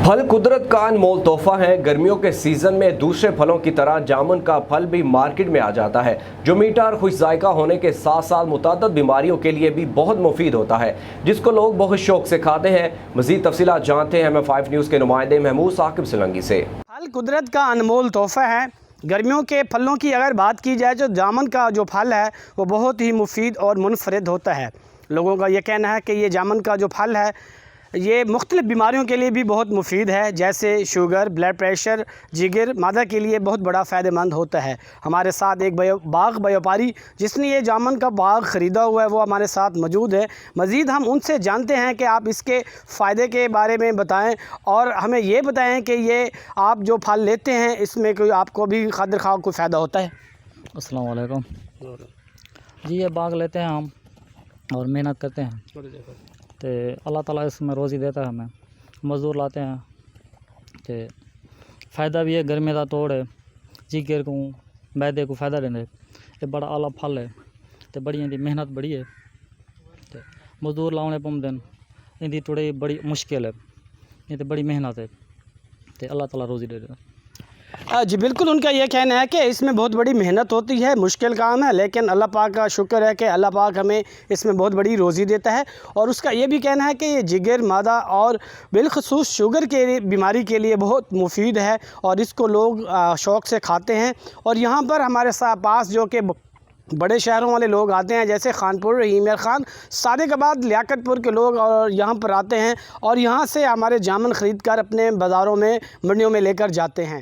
फल कुदरत का अनमोल तोहफा है। गर्मियों के सीजन में दूसरे फलों की तरह जामुन का फल भी मार्केट में आ जाता है, जो मीठा और खुश जायका होने के साथ साथ मुतअद्दिद बीमारियों के लिए भी बहुत मुफीद होता है, जिसको लोग बहुत शौक से खाते हैं। मजीद तफसीलात जानते हैं MF5 न्यूज़ के नुमाइंदे महमूद साकिब सिलंगी से। फल कुदरत का अनमोल तोहफा है। गर्मियों के फलों की अगर बात की जाए तो जामुन का जो फल है वो बहुत ही मुफीद और मुनफरिद होता है। लोगों का ये कहना है कि ये जामुन का जो फल है ये मुख्तलिफ़ बीमारियों के लिए भी बहुत मुफीद है, जैसे शुगर, ब्लड प्रेशर, जिगर, मादा के लिए बहुत बड़ा फ़ायदेमंद होता है। हमारे साथ एक बाग व्यापारी जिसने ये जामुन का बाग ख़रीदा हुआ है वो हमारे साथ मौजूद है। मज़ीद हम उनसे जानते हैं कि आप इसके फ़ायदे के बारे में बताएं और हमें ये बताएं कि ये आप जो फल लेते हैं इसमें कोई आपको भी खातिर खा कोई फ़ायदा होता है। अस्सलाम वालेकुम जी, ये बाग लेते हैं हम और मेहनत करते हैं तो अल्लाह ताला इसमें रोज़ी देता है। हमें मज़दूर लाते हैं तो फ़ायदा भी है। गर्मी का तोड़ है, जिगर को मैदे को फ़ायदा देने, ये बड़ा आला फल है तो बड़ी इनकी मेहनत बड़ी है तो मज़दूर लाने पौंदे न, इनकी थोड़ी बड़ी मुश्किल है, ये तो बड़ी मेहनत है तो अल्लाह ताला रोज़ी दे देता। जी बिल्कुल, उनका ये कहना है कि इसमें बहुत बड़ी मेहनत होती है, मुश्किल काम है, लेकिन अल्लाह पाक का शुक्र है कि अल्लाह पाक हमें इसमें बहुत बड़ी रोज़ी देता है। और उसका ये भी कहना है कि ये जिगर, मादा और बिलखसूस शुगर के बीमारी के लिए बहुत मुफीद है और इसको लोग शौक़ से खाते हैं। और यहाँ पर हमारे पास जो कि बड़े शहरों वाले लोग आते हैं, जैसे खानपुर, रहीम खान, सादिकाबाद, लियाकतपुर के लोग और यहाँ पर आते हैं और यहाँ से हमारे जामुन ख़रीद कर अपने बाज़ारों में, मंडियों में लेकर जाते हैं।